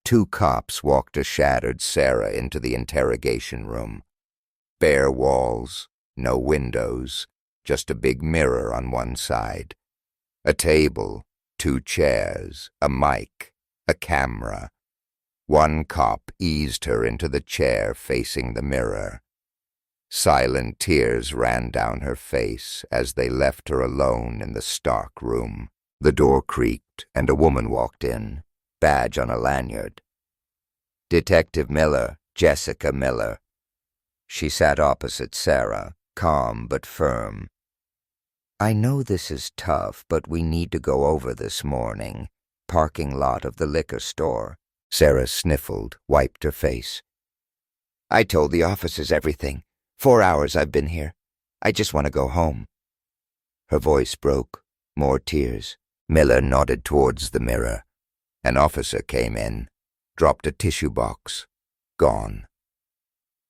2 cops walked a shattered Sarah into the interrogation room. Bare walls, no windows, just a big mirror on one side. A table, 2 chairs, a mic, a camera. One cop eased her into the chair facing the mirror. Silent tears ran down her face as they left her alone in the stark room. The door creaked and a woman walked in, badge on a lanyard. Detective Miller, Jessica Miller. She sat opposite Sarah, calm but firm. I know this is tough, but we need to go over this morning. Parking lot of the liquor store. Sarah sniffled, wiped her face. I told the officers everything. 4 hours I've been here. I just want to go home. Her voice broke. More tears. Miller nodded towards the mirror. An officer came in, dropped a tissue box. Gone.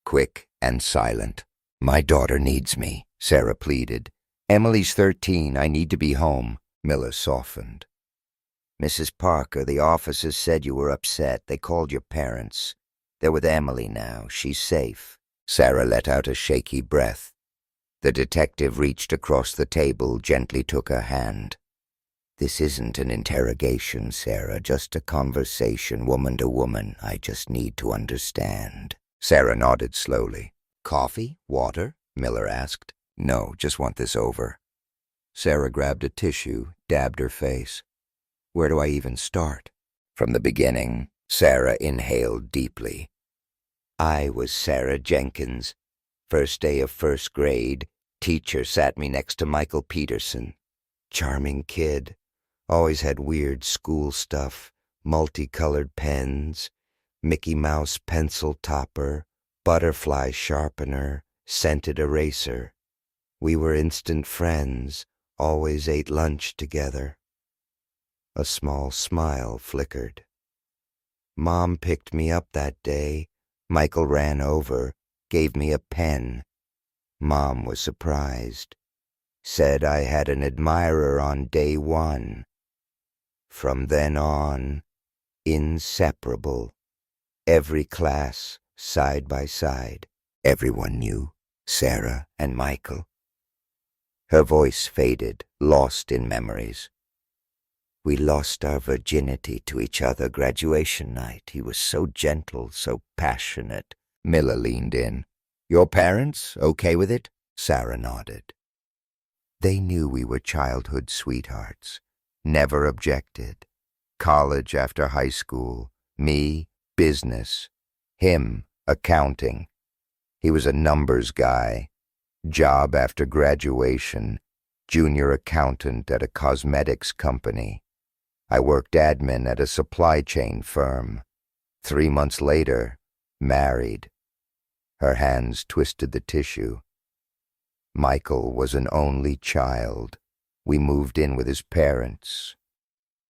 Quick and silent. My daughter needs me, Sarah pleaded. Emily's 13. I need to be home. Miller softened. Mrs. Parker, the officers said you were upset. They called your parents. They're with Emily now. She's safe. Sarah let out a shaky breath. The detective reached across the table, gently took her hand. This isn't an interrogation, Sarah, just a conversation, woman to woman. I just need to understand. Sarah nodded slowly. Coffee? Water? Miller asked. No, just want this over. Sarah grabbed a tissue, dabbed her face. Where do I even start? From the beginning, Sarah inhaled deeply. I was Sarah Jenkins. First day of first grade, teacher sat me next to Michael Peterson. Charming kid. Always had weird school stuff, multicolored pens, Mickey Mouse pencil topper, butterfly sharpener, scented eraser. We were instant friends, always ate lunch together. A small smile flickered. Mom picked me up that day. Michael ran over, gave me a pen. Mom was surprised. Said I had an admirer on day 1. From then on, inseparable. Every class, side by side. Everyone knew Sarah and Michael. Her voice faded, lost in memories. We lost our virginity to each other graduation night. He was so gentle, so passionate. Miller leaned in. Your parents okay with it? Sarah nodded. They knew we were childhood sweethearts. Never objected. College after high school. Me, business. Him, accounting. He was a numbers guy. Job after graduation. Junior accountant at a cosmetics company. I worked admin at a supply chain firm. 3 months later, married. Her hands twisted the tissue. Michael was an only child. We moved in with his parents.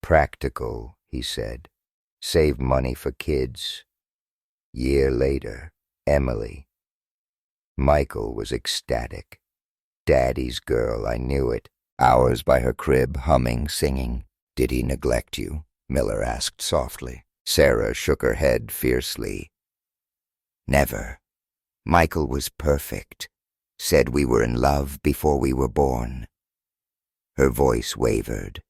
Practical, he said. Save money for kids. Year later, Emily. Michael was ecstatic. Daddy's girl, I knew it. Hours by her crib, humming, singing. Did he neglect you? Miller asked softly. Sarah shook her head fiercely. Never. Michael was perfect. Said we were in love before we were born. Her voice wavered.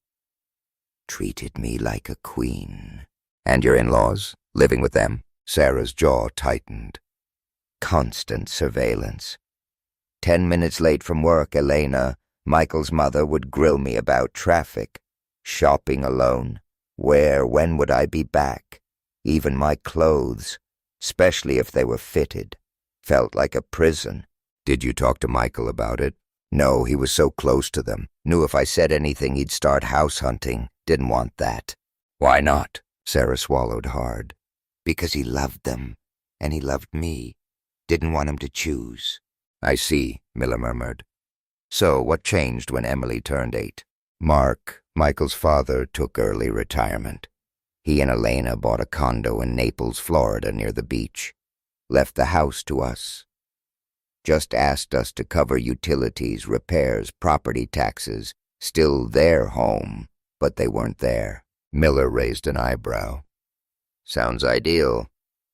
Treated me like a queen. And your in-laws? Living with them? Sarah's jaw tightened. Constant surveillance. 10 minutes late from work, Elena, Michael's mother, would grill me about traffic. Shopping alone. Where, when would I be back? Even my clothes, especially if they were fitted, felt like a prison. Did you talk to Michael about it? No, he was so close to them. Knew if I said anything he'd start house hunting. Didn't want that. Why not? Sarah swallowed hard. Because he loved them, and he loved me. Didn't want him to choose. I see, Miller murmured. So what changed when Emily turned 8? Mark, Michael's father, took early retirement. He and Elena bought a condo in Naples, Florida, near the beach. Left the house to us. Just asked us to cover utilities, repairs, property taxes. Still their home, but they weren't there. Miller raised an eyebrow. Sounds ideal.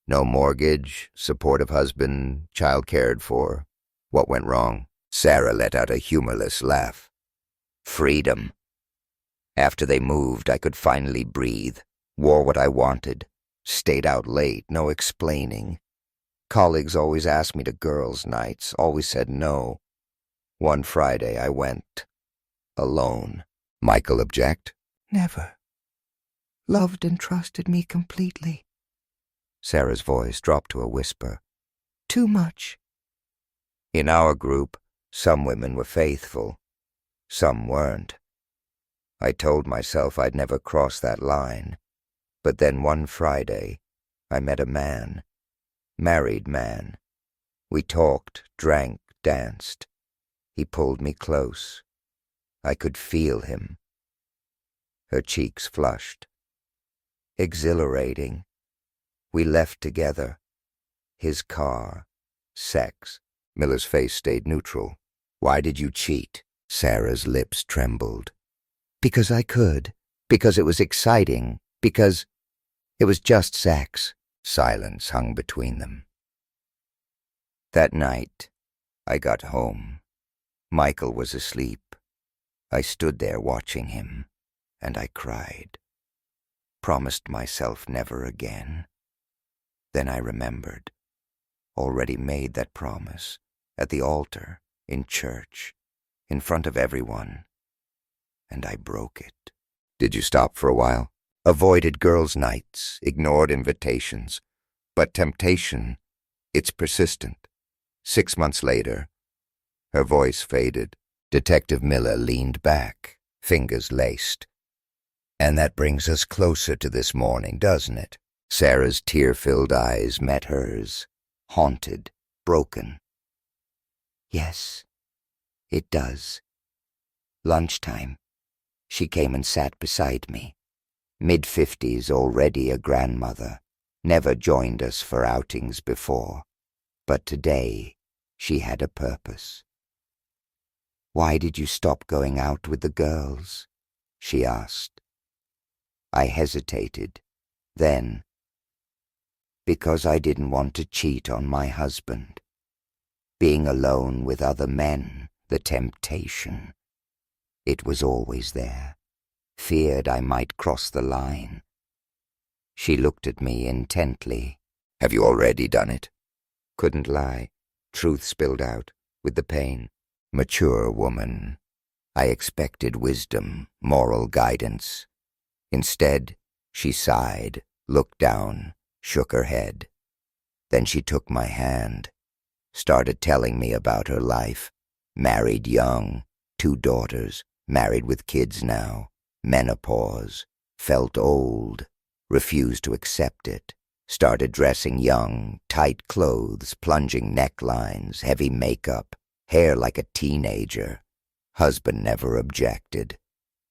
No mortgage, supportive husband, child cared for. What went wrong? Sarah let out a humorless laugh. Freedom. After they moved, I could finally breathe, wore what I wanted, stayed out late, no explaining. Colleagues always asked me to girls' nights, always said no. One Friday I went. Alone. Michael object? Never. Loved and trusted me completely. Sarah's voice dropped to a whisper. Too much. In our group, some women were faithful. Some weren't. I told myself I'd never cross that line. But then one Friday, I met a man. Married man. We talked, drank, danced. He pulled me close. I could feel him. Her cheeks flushed. Exhilarating. We left together. His car. Sex. Miller's face stayed neutral. Why did you cheat? Sarah's lips trembled. Because I could. Because it was exciting. Because it was just sex. Silence hung between them. That night, I got home. Michael was asleep. I stood there watching him, and I cried. Promised myself never again. Then I remembered. Already made that promise. At the altar, in church, in front of everyone. And I broke it. Did you stop for a while? Avoided girls' nights, ignored invitations. But temptation, it's persistent. 6 months later, her voice faded. Detective Miller leaned back, fingers laced. And that brings us closer to this morning, doesn't it? Sarah's tear-filled eyes met hers, haunted, broken. Yes, it does. Lunchtime. She came and sat beside me. Mid-50s, already a grandmother. Never joined us for outings before. But today, she had a purpose. Why did you stop going out with the girls? She asked. I hesitated. Then, because I didn't want to cheat on my husband. Being alone with other men, the temptation. It was always there. Feared I might cross the line. She looked at me intently. Have you already done it? Couldn't lie. Truth spilled out, with the pain. Mature woman. I expected wisdom, moral guidance. Instead, she sighed, looked down, shook her head. Then she took my hand, started telling me about her life. Married young, 2 daughters, married with kids now, menopause, felt old, refused to accept it, started dressing young, tight clothes, plunging necklines, heavy makeup, hair like a teenager. Husband never objected.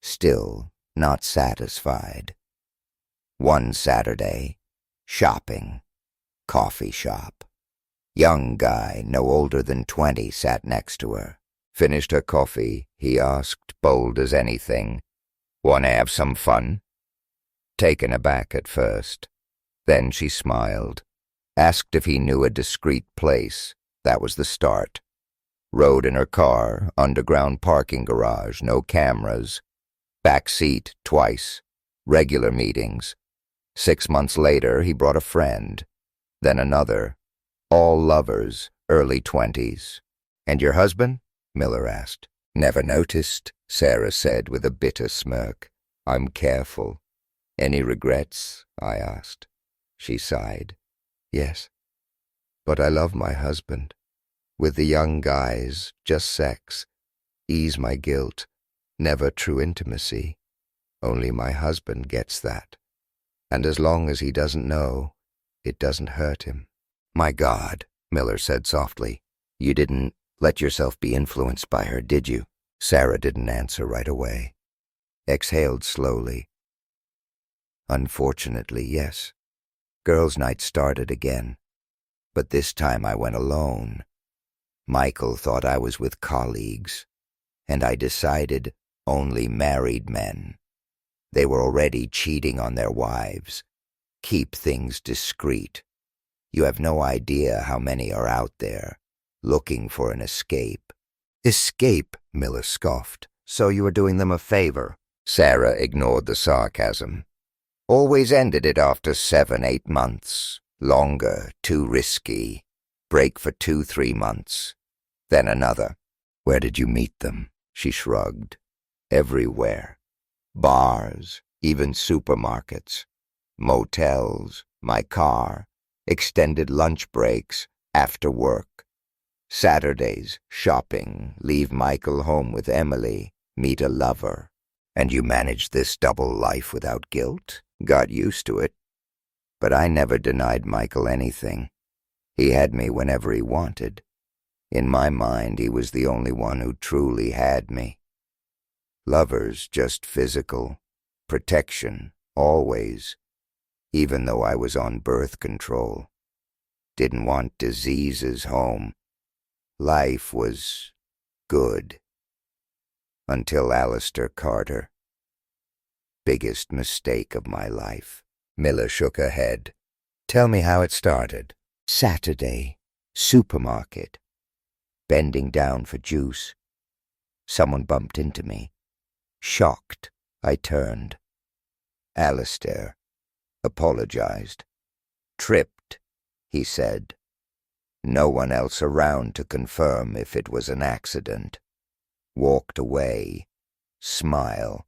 Still not satisfied. One Saturday, shopping, coffee shop. Young guy, no older than 20, sat next to her. Finished her coffee, he asked, bold as anything. "Want to have some fun?" Taken aback at first. Then she smiled. Asked if he knew a discreet place. That was the start. Rode in her car, underground parking garage, no cameras. Back seat twice. Regular meetings. 6 months later, he brought a friend. Then another. All lovers, early 20s. "And your husband?" Miller asked. "Never noticed," Sarah said with a bitter smirk. "I'm careful." "Any regrets?" I asked. She sighed. "Yes. But I love my husband. With the young guys, just sex. Ease my guilt. Never true intimacy. Only my husband gets that. And as long as he doesn't know, it doesn't hurt him." "My God," Miller said softly. "You didn't let yourself be influenced by her, did you?" Sarah didn't answer right away. Exhaled slowly. "Unfortunately, yes. Girls' night started again. But this time I went alone. Michael thought I was with colleagues. And I decided only married men. They were already cheating on their wives. Keep things discreet. You have no idea how many are out there, looking for an escape." "Escape," Miller scoffed. "So you are doing them a favor." Sarah ignored the sarcasm. "Always ended it after 7, 8 months. Longer, too risky. Break for 2, 3 months. Then another." "Where did you meet them?" She shrugged. "Everywhere. Bars, even supermarkets. Motels, my car, extended lunch breaks, after work. Saturdays, shopping, leave Michael home with Emily, meet a lover." "And you managed this double life without guilt?" "Got used to it. But I never denied Michael anything. He had me whenever he wanted. In my mind, he was the only one who truly had me. Lovers, just physical. Protection, always. Even though I was on birth control. Didn't want diseases home. Life was good. Until Alistair Carter. Biggest mistake of my life." Miller shook her head. "Tell me how it started." "Saturday, supermarket. Bending down for juice. Someone bumped into me. Shocked, I turned. Alistair apologized. Tripped, he said. No one else around to confirm if it was an accident. Walked away, smile.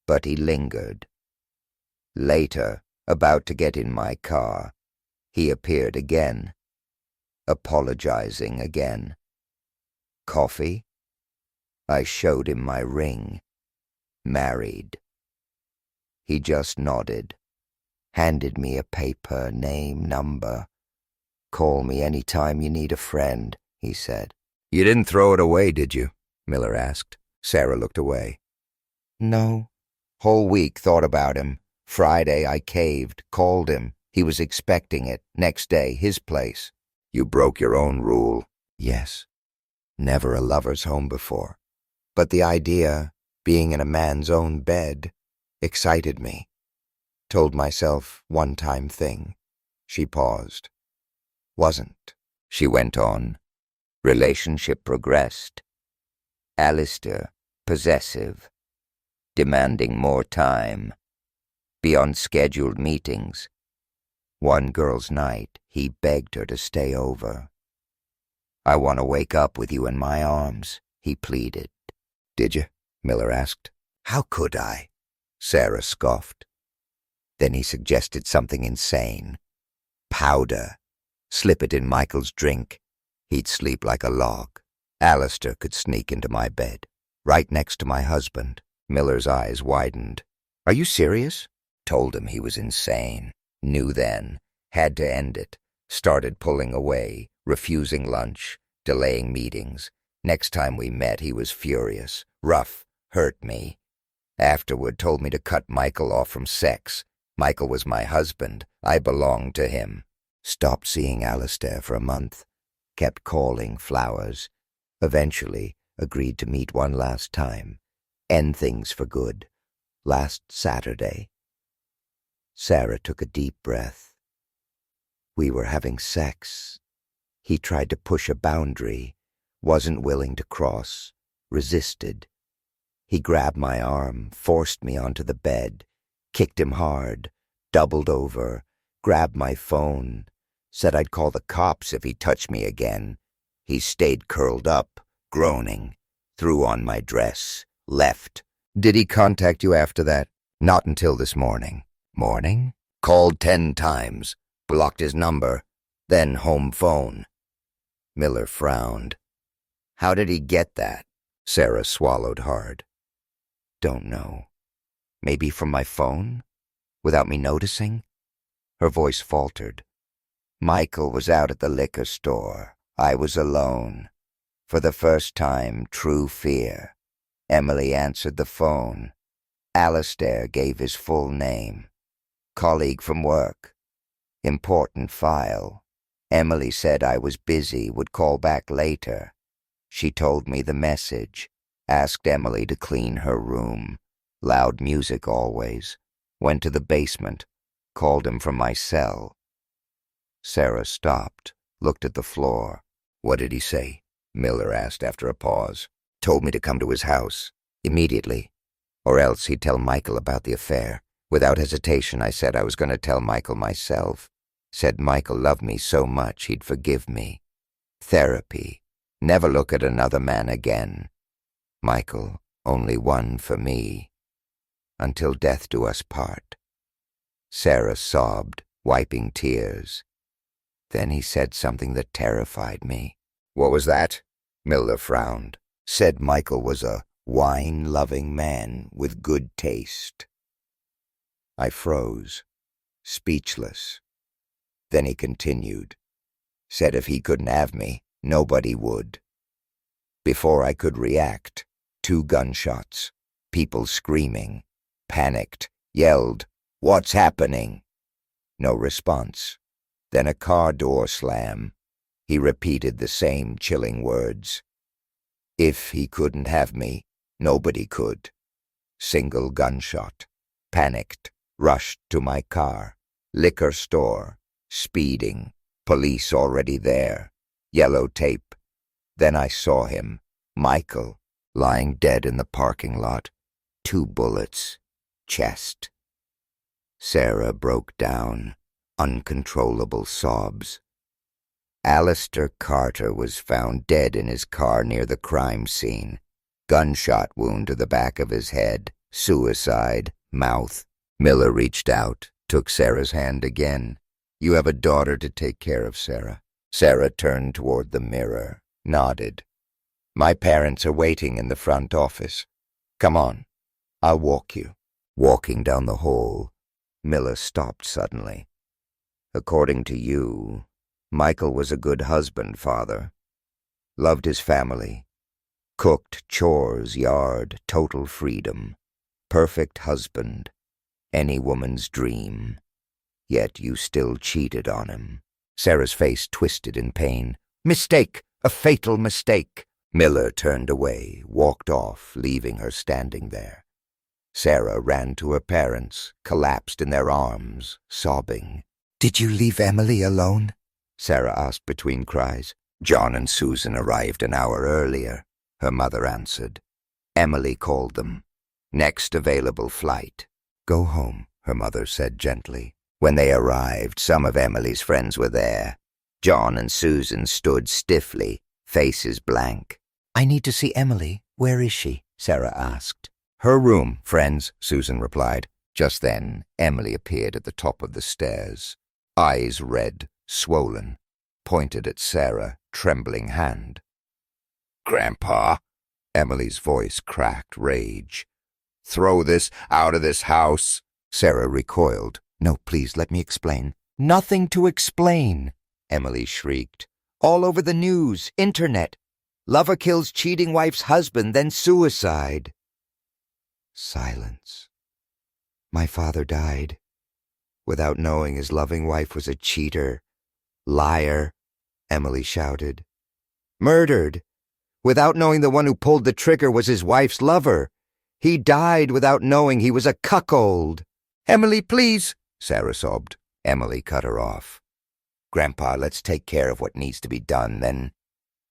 But he lingered. Later, about to get in my car, he appeared again, apologizing again. Coffee? I showed him my ring. Married. He just nodded, handed me a paper, name, number. "Call me any time you need a friend," he said. "You didn't throw it away, did you?" Miller asked. Sarah looked away. "No. Whole week thought about him. Friday I caved, called him. He was expecting it. Next day, his place." "You broke your own rule." "Yes. Never a lover's home before. But the idea, being in a man's own bed, excited me. Told myself one-time thing." She paused. "Wasn't." She went on. "Relationship progressed. Alistair, possessive. Demanding more time. Beyond scheduled meetings. One girl's night, he begged her to stay over. 'I want to wake up with you in my arms,' he pleaded." "Did you?" Miller asked. "How could I?" Sarah scoffed. Then he suggested something insane. Powder. Slip it in Michael's drink. He'd sleep like a log. Alistair could sneak into my bed, right next to my husband. Miller's eyes widened. "Are you serious?" Told him he was insane. Knew then. Had to end it. Started pulling away, refusing lunch, delaying meetings. Next time we met, he was furious. Rough. Hurt me. Afterward told me to cut Michael off from sex. Michael was my husband. I belonged to him. Stopped seeing Alistair for a month. Kept calling, flowers. Eventually agreed to meet one last time. End things for good. Last Saturday." Sarah took a deep breath. "We were having sex. He tried to push a boundary. Wasn't willing to cross. Resisted. He grabbed my arm, forced me onto the bed, kicked him hard, doubled over, grabbed my phone, said I'd call the cops if he touched me again. He stayed curled up, groaning, threw on my dress, left." "Did he contact you after that?" "Not until this morning." "Morning?" "Called 10 times, blocked his number, then home phone." Miller frowned. "How did he get that?" Sarah swallowed hard. "Don't know. Maybe from my phone? Without me noticing?" Her voice faltered. "Michael was out at the liquor store. I was alone. For the first time, true fear. Emily answered the phone. Alistair gave his full name. Colleague from work. Important file. Emily said I was busy, would call back later. She told me the message. Asked Emily to clean her room. Loud music always. Went to the basement. Called him from my cell." Sarah stopped, looked at the floor. "What did he say?" Miller asked after a pause. "Told me to come to his house, immediately, or else he'd tell Michael about the affair. Without hesitation, I said I was going to tell Michael myself. Said Michael loved me so much he'd forgive me. Therapy. Never look at another man again. Michael, only one for me. Until death do us part." Sarah sobbed, wiping tears. Then he said something that terrified me. "What was that?" Miller frowned. "Said Michael was a wine-loving man with good taste." I froze, speechless. Then he continued. Said if he couldn't have me, nobody would. Before I could react, 2 gunshots, people screaming, panicked, yelled, "What's happening?" No response. Then a car door slam. He repeated the same chilling words. If he couldn't have me, nobody could. Single gunshot. Panicked, rushed to my car. Liquor store. Speeding. Police already there. Yellow tape. Then I saw him, Michael, lying dead in the parking lot. 2 bullets. Chest. Sarah broke down, uncontrollable sobs. Alistair Carter was found dead in his car near the crime scene. Gunshot wound to the back of his head. Suicide. Mouth. Miller reached out, took Sarah's hand again. "You have a daughter to take care of, Sarah." Sarah turned toward the mirror, nodded. "My parents are waiting in the front office. Come on, I'll walk you." Walking down the hall, Miller stopped suddenly. "According to you, Michael was a good husband, father. Loved his family. Cooked, chores, yard, total freedom. Perfect husband. Any woman's dream. Yet you still cheated on him." Sarah's face twisted in pain. "Mistake! A fatal mistake!" Miller turned away, walked off, leaving her standing there. Sarah ran to her parents, collapsed in their arms, sobbing. "Did you leave Emily alone?" Sarah asked between cries. "John and Susan arrived an hour earlier," her mother answered. "Emily called them. Next available flight." "Go home," her mother said gently. When they arrived, some of Emily's friends were there. John and Susan stood stiffly, faces blank. "I need to see Emily. Where is she?" Sarah asked. "Her room, friends," Susan replied. Just then, Emily appeared at the top of the stairs. Eyes red, swollen, pointed at Sarah, trembling hand. "Grandpa," Emily's voice cracked rage. "Throw this out of this house." Sarah recoiled. "No, please, let me explain." "Nothing to explain," Emily shrieked. "All over the news, internet. Lover kills cheating wife's husband, then suicide." Silence. "My father died, without knowing his loving wife was a cheater. Liar," Emily shouted. "Murdered, without knowing the one who pulled the trigger was his wife's lover. He died without knowing he was a cuckold." "Emily, please," Sarah sobbed. Emily cut her off. "Grandpa, let's take care of what needs to be done, then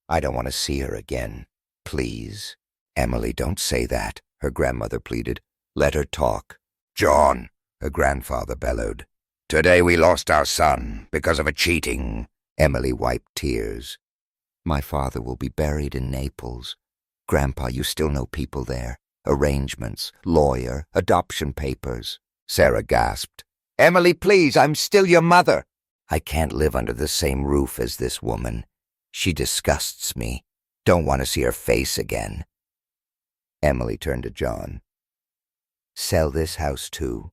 I don't want to see her again. Please." "Emily, don't say that," her grandmother pleaded. "Let her talk." "John," her grandfather bellowed. "Today we lost our son because of a cheating." Emily wiped tears. "My father will be buried in Naples. Grandpa, you still know people there. Arrangements, lawyer, adoption papers." Sarah gasped. "Emily, please, I'm still your mother." "I can't live under the same roof as this woman. She disgusts me. Don't want to see her face again." Emily turned to John. "Sell this house too.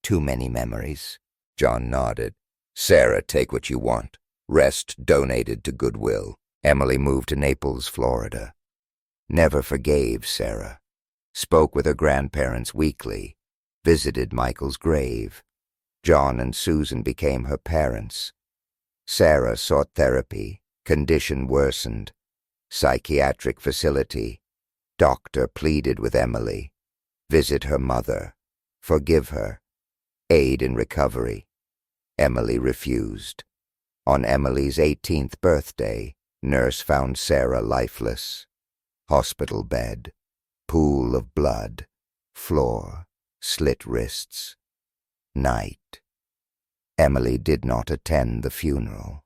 Too many memories." John nodded. "Sarah, take what you want. Rest donated to Goodwill." Emily moved to Naples, Florida. Never forgave Sarah. Spoke with her grandparents weekly. Visited Michael's grave. John and Susan became her parents. Sarah sought therapy. Condition worsened. Psychiatric facility. Doctor pleaded with Emily. Visit her mother. Forgive her. Aid in recovery. Emily refused. On Emily's 18th birthday, nurse found Sarah lifeless. Hospital bed, pool of blood, floor, slit wrists. Night. Emily did not attend the funeral.